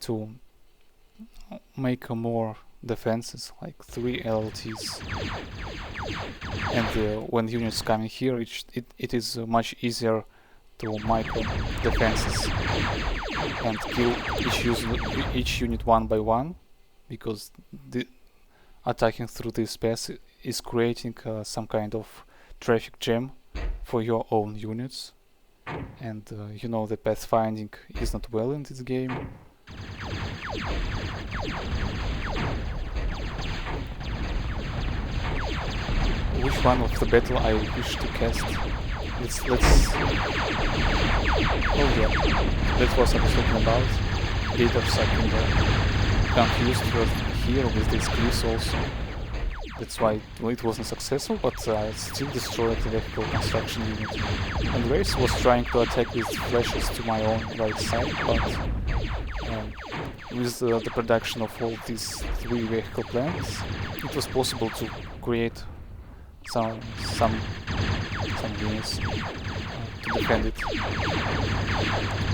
to make more defenses, like 3 LLTs. And when units coming here, it is much easier to micro defenses and kill each unit one by one, because attacking through this pass is creating some kind of traffic jam for your own units. And you know, the pathfinding is not well in this game. Which one of the battle I wish to cast? Oh yeah, that's what I was talking about. Gators are confused here with these cliffs also. That's why it wasn't successful, but I still destroyed the vehicle construction unit. And Race was trying to attack with flashes to my own right side, but with the production of all these 3 vehicle plants, it was possible to create some units to defend it.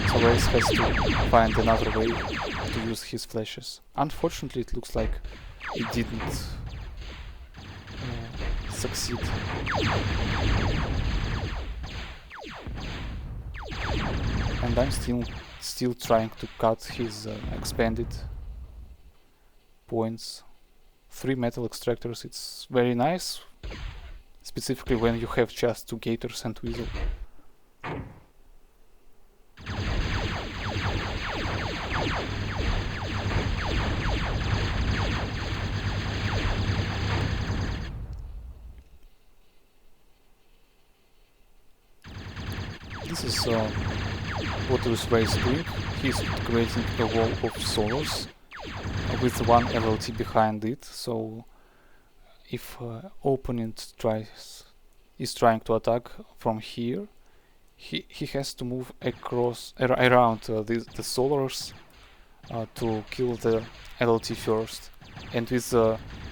So Race has to find another way to use his flashes. Unfortunately, it looks like it didn't succeed. And I'm still trying to cut his expanded points. 3 metal extractors, it's very nice, specifically when you have just 2 gators and weasel. This is what this Race doing. He's creating a wall of solars with 1 LLT behind it, so if opponent is trying to attack from here, he has to move around the solars to kill the LLT first. And with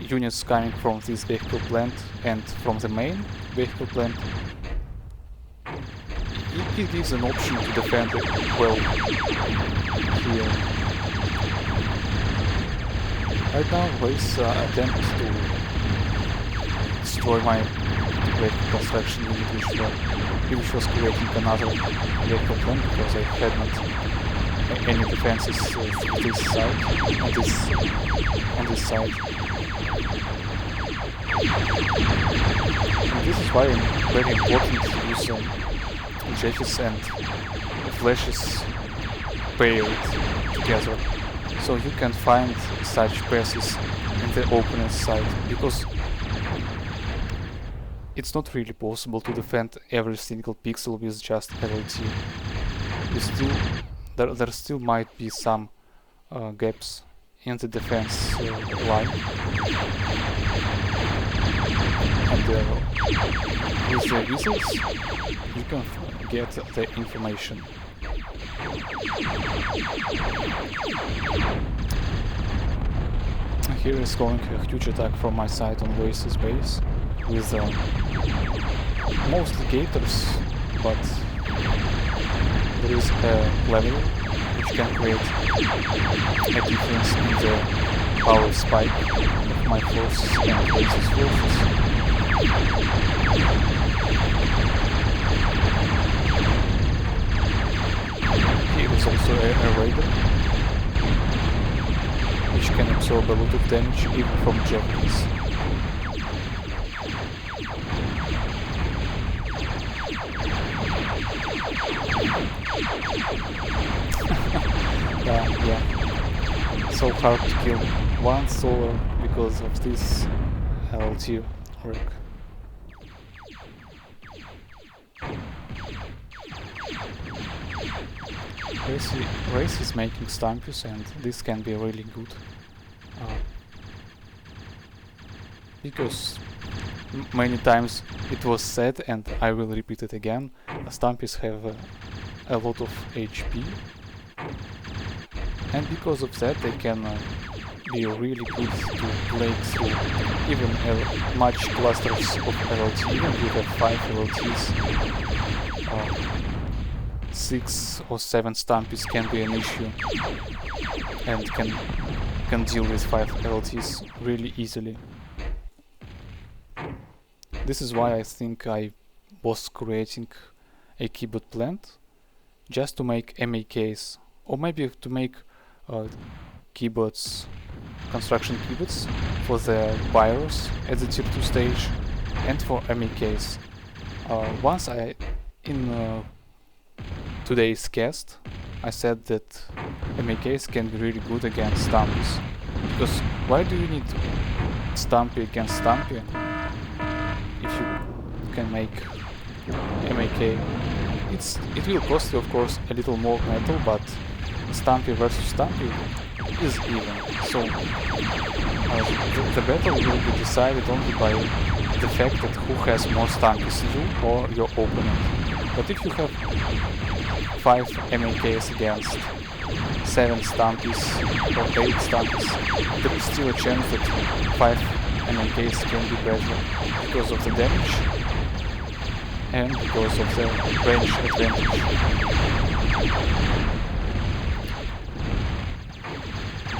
units coming from this vehicle plant and from the main vehicle plant, it gives an option to defend it well here. Right now, Race attempts to destroy my vehicle construction unit, which which was creating another vehicle plan because I had not any defenses through this side, on this side. And this is why it's very important to use Jeffys and Flashes paired together, so you can find such passes in the opponent's side, because it's not really possible to defend every single pixel with just LLT. There still might be some gaps in the defense line, and with the whistles you can get the information. Here is going a huge attack from my side on Oasis base with mostly gators, but there is a level which can create a difference in the power spike of my forces and Oasis forces. Here is also a raider, which can absorb a lot of damage even from javelins. Yeah, so hard to kill one solar because of this LT wreck. Race is making stampies, and this can be really good because many times it was said, and I will repeat it again, stampies have a lot of HP, and because of that they can be really good to play through even much clusters of LLT. Even if you have 5 LLTs, 6 or 7 stampies can be an issue, and can deal with 5 LLTs really easily. This is why I think I was creating a keyboard plant, just to make MAKs, or maybe to make keyboards, construction keyboards for the buyers at the tier 2 stage, and for MAKs. Once in today's cast, I said that MAKs can be really good against stampies, because why do you need stampy against stampy if you can make MAK? It will cost you, of course, a little more metal, but stampy versus stampy is even. So the battle will be decided only by the fact that who has more stampies, you or your opponent. But if you have 5 MAKs against 7 stampies or 8 stampies, there is still a chance that 5 MAKs can be better because of the damage and because of the range advantage.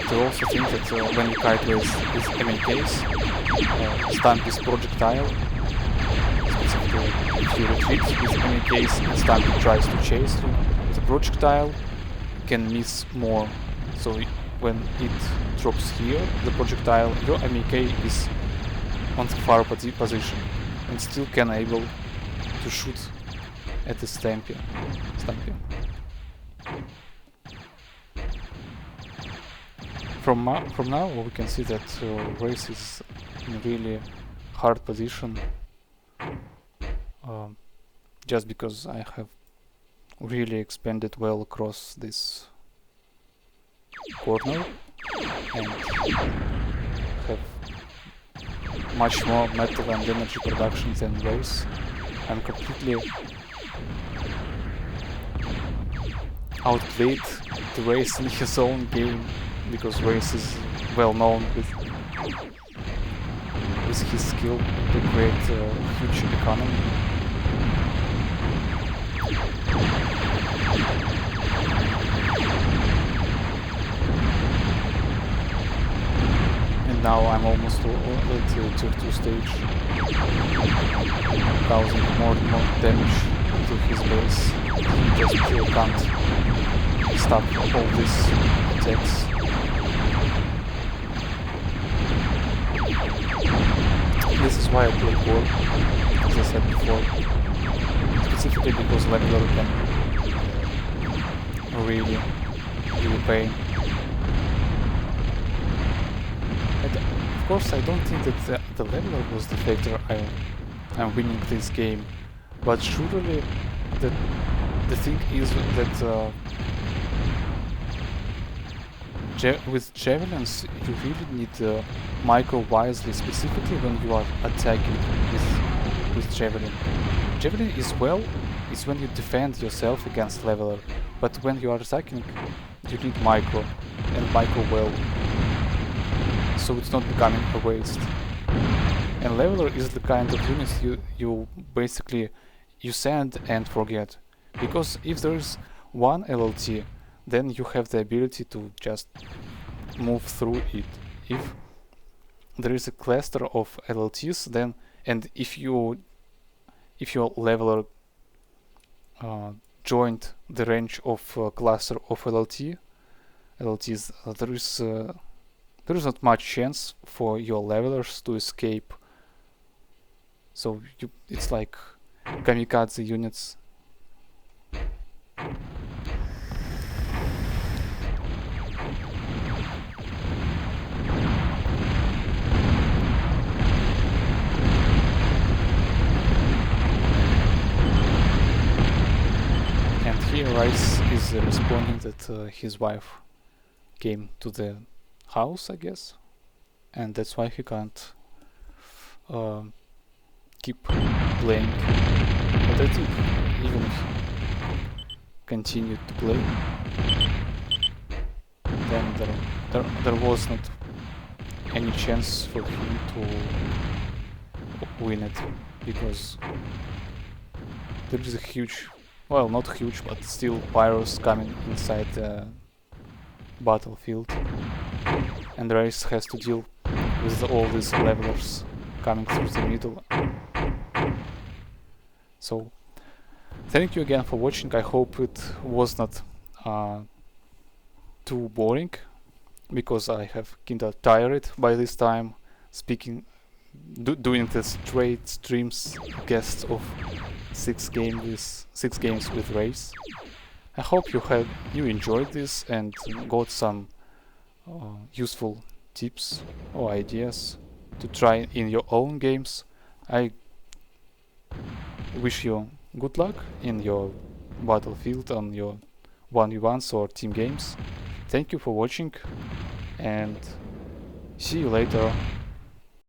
I also think that when you kite with MAKs, Stampy's projectile, specifically if you retreat with MAKs and Stampy tries to chase you, the projectile can miss more. So when it drops here, the projectile, your MAK is on the far position and still can able to shoot at the Stampy. From now we can see that Race is in a really hard position, just because I have really expanded well across this corner and have much more metal and energy production than Race. I'm completely outplayed the Race in his own game, because Race is well known with his skill to create a huge economy. And now I'm almost at the tier 2 stage, causing more and more damage to his base. He just can't stop all these attacks. This is why I play core, as I said before. Specifically because leveler can really pain. And of course I don't think that the leveler was the factor I'm winning this game, but surely the thing is that with javelins you really need micro wisely, specifically when you are attacking with javelin. Javelin is when you defend yourself against leveler, but when you are attacking you need micro, and micro well, so it's not becoming a waste. And leveler is the kind of unit you basically you send and forget, because if there is one LLT, then you have the ability to just move through it. If there is a cluster of LLTs, then and if your leveler joined the range of cluster of LLTs, there is not much chance for your levelers to escape. So it's like kamikaze units. And here Rice is responding that his wife came to the house, I guess, and that's why he can't keep playing. But I think even if he continued to play, then there was not any chance for him to win it, because there is a huge, well, not huge, but still pyros coming inside the battlefield, and the race has to deal with all these levelers coming through the middle. So thank you again for watching. I hope it was not too boring, because I have kinda tired by this time speaking, doing the straight streams guests of 6 games with race. I hope you enjoyed this and got some useful tips or ideas to try in your own games. I wish you good luck in your battlefield, on your 1v1s or team games. Thank you for watching, and see you later.